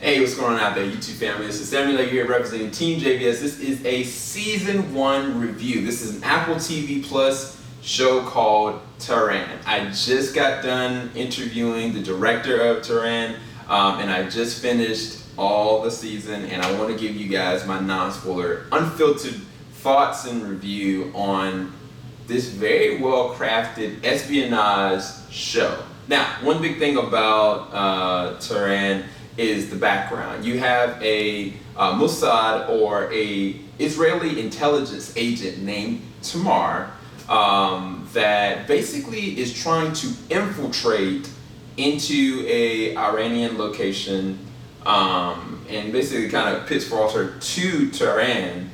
Hey, what's going on out there, YouTube family? This is Samuel here representing Team JBS. This is a Season 1 review. This is an Apple TV Plus show called Tehran. I just got done interviewing the director of Tehran, and I just finished all the season, and I want to give you guys my non-spoiler, unfiltered thoughts and review on this very well-crafted espionage show. Now, one big thing about Tehran is the background. You have a Mossad, or a Israeli intelligence agent named Tamar that basically is trying to infiltrate into a Iranian location and basically kind of pitfalls her to Tehran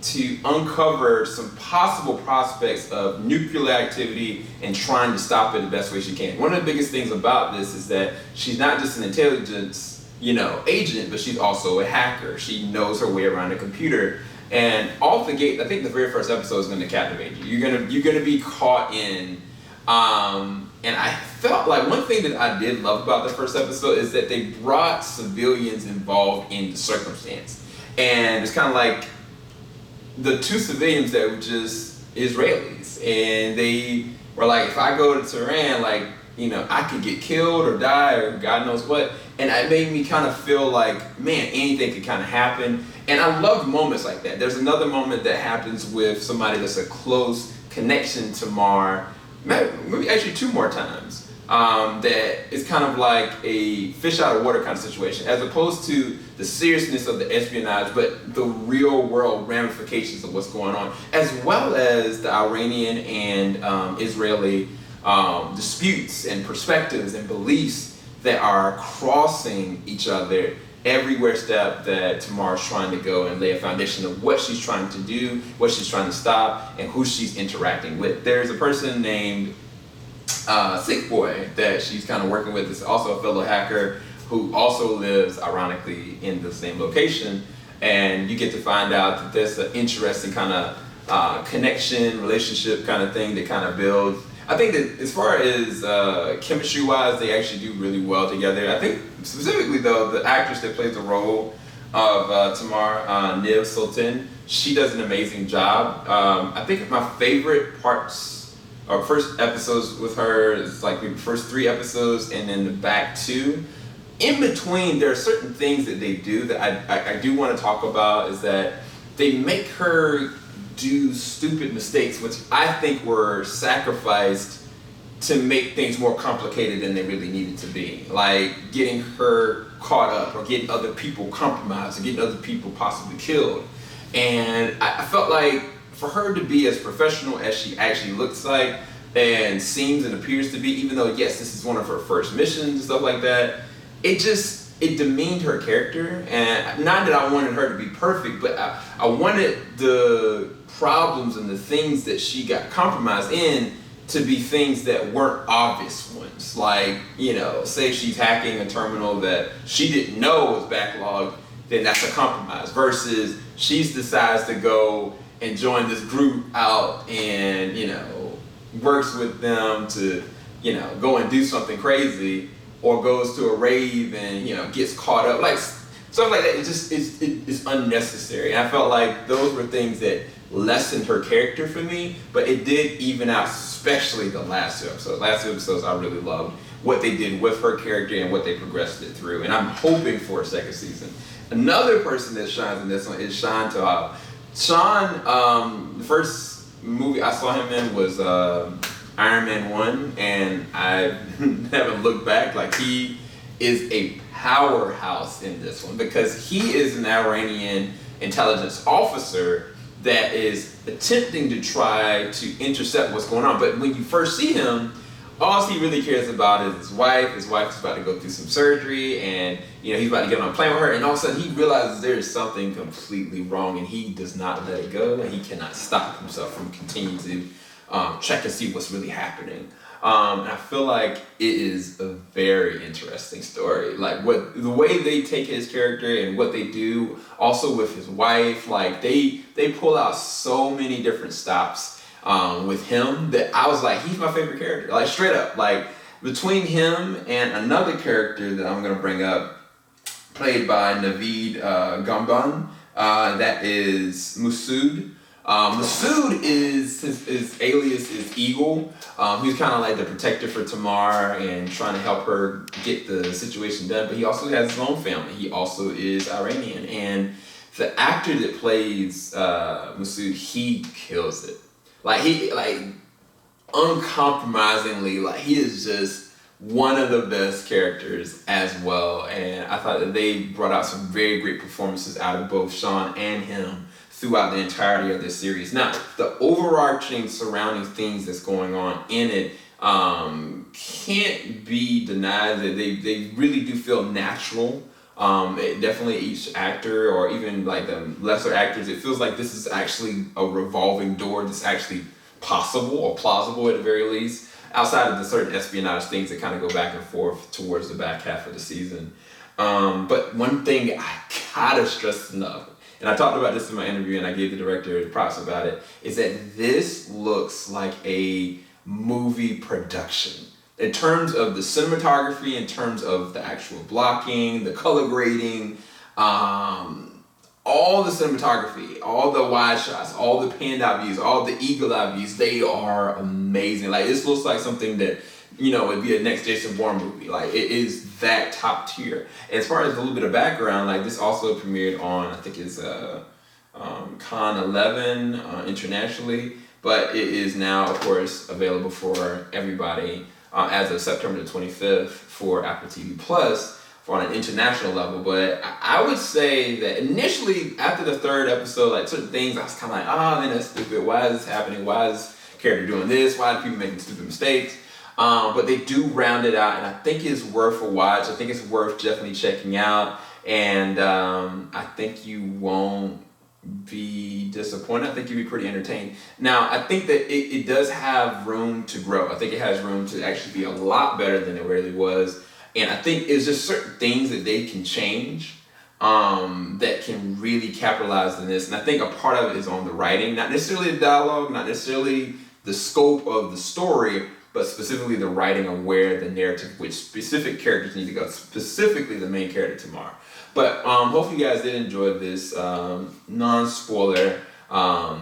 to uncover some possible prospects of nuclear activity and trying to stop it the best way she can. One of the biggest things about this is that she's not just an intelligence, agent, but she's also a hacker. She knows her way around a computer. And off the gate, I think the very first episode is going to captivate you. You're gonna be caught in. And I felt like one thing that I did love about the first episode is that they brought civilians involved in the circumstance. And it's kind of like the two civilians that were just Israelis, and they were like, if I go to Tehran, I could get killed or die or God knows what. And it made me kind of feel like, man, anything could kind of happen. And I love moments like that. There's another moment that happens with somebody that's a close connection to Mar, maybe actually two more times, that is kind of like a fish out of water kind of situation, as opposed to the seriousness of the espionage, but the real world ramifications of what's going on, as well as the Iranian and Israeli disputes and perspectives and beliefs that are crossing each other everywhere step that Tamar's trying to go and lay a foundation of what she's trying to do, what she's trying to stop, and who she's interacting with. There's a person named Sick Boy that she's kind of working with, is also a fellow hacker who also lives ironically in the same location, and you get to find out that there's an interesting kind of connection, relationship kind of thing that kind of builds. I think that as far as chemistry wise, they actually do really well together. I think specifically though, the actress that plays the role of Tamar, Niv Sultan, she does an amazing job. I think my favorite parts or first episodes with her is like the first 3 episodes and then the back 2. In between, there are certain things that they do that I do want to talk about, is that they make her do stupid mistakes, which I think were sacrificed to make things more complicated than they really needed to be. Like getting her caught up, or getting other people compromised, or getting other people possibly killed. And I felt like for her to be as professional as she actually looks like and seems and appears to be, even though yes, this is one of her first missions and stuff like that, it demeaned her character. And not that I wanted her to be perfect, but I wanted the problems and the things that she got compromised in to be things that weren't obvious ones. Like, say she's hacking a terminal that she didn't know was backlogged, then that's a compromise. Versus she decides to go and join this group out and, works with them to, go and do something crazy, or goes to a rave and, gets caught up. Like, stuff like that, it's unnecessary. And I felt like those were things that lessened her character for me, but it did even out, especially the last 2 episodes. Last 2 episodes I really loved what they did with her character and what they progressed it through. And I'm hoping for a second season. Another person that shines in this one is Sean Toa. Sean, the first movie I saw him in was Iron Man 1, and I haven't looked back. Like, he is a powerhouse in this one, because he is an Iranian intelligence officer that is attempting to try to intercept what's going on. But when you first see him, all he really cares about is his wife. His wife is about to go through some surgery, and he's about to get on a plane with her, and all of a sudden he realizes there is something completely wrong, and he does not let it go, and he cannot stop himself from continuing to check and see what's really happening. And I feel like it is a very interesting story. Like, the way they take his character and what they do also with his wife, like they pull out so many different stops with him that I was like, he's my favorite character. Like, straight up, like between him and another character that I'm gonna bring up played by Naveed Gamban. That is Mossad. Mossad is his alias is Eagle. He's kind of like the protector for Tamar and trying to help her get the situation done. But he also has his own family. He also is Iranian, and the actor that plays Mossad, he kills it. He uncompromisingly, he is just one of the best characters as well. And I thought that they brought out some very great performances out of both Sean and him throughout the entirety of this series. Now, the overarching surrounding things that's going on in it can't be denied that they really do feel natural. Definitely each actor, or even the lesser actors, it feels like this is actually a revolving door that's actually possible or plausible at the very least, outside of the certain espionage things that kind of go back and forth towards the back half of the season. But one thing I gotta stress enough, and I talked about this in my interview and I gave the director the props about it, is that this looks like a movie production. In terms of the cinematography, in terms of the actual blocking, the color grading, all the cinematography, all the wide shots, all the panned out views, all the eagle eye views, they are amazing. This looks like something that, would be a next Jason Bourne movie. It is that top tier. As far as a little bit of background, this also premiered on, I think it's Con 11 internationally, but it is now, of course, available for everybody as of September the 25th for Apple TV Plus. On an international level. But I would say that initially, after the third episode, certain things I was kind of man, that's stupid. Why is this happening? Why is this character doing this? Why are people making stupid mistakes? But they do round it out, and I think it's worth a watch. I think it's worth definitely checking out, and I think you won't be disappointed. I think you'll be pretty entertained. Now, I think that it does have room to grow. I think it has room to actually be a lot better than it really was. And I think it's just certain things that they can change that can really capitalize on this. And I think a part of it is on the writing, not necessarily the dialogue, not necessarily the scope of the story, but specifically the writing of where the narrative, which specific characters need to go, specifically the main character Tamar. But hopefully you guys did enjoy this non-spoiler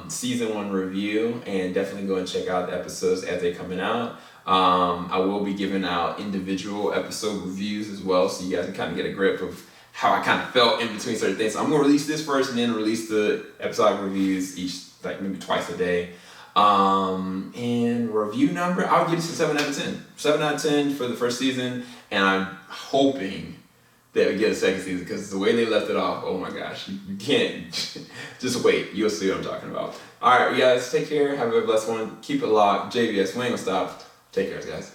season 1 review, and definitely go and check out the episodes as they're coming out. I will be giving out individual episode reviews as well, so you guys can kind of get a grip of how I kind of felt in between certain things. So I'm going to release this first and then release the episode reviews each, maybe twice a day. And review number, I'll give it a 7 out of 10. 7 out of 10 for the first season, and I'm hoping that we get a second season, because the way they left it off, oh my gosh, you can't, just wait, you'll see what I'm talking about. Alright, you guys, take care, have a blessed one, keep it locked, JBS, we ain't gonna stop. Take care, guys.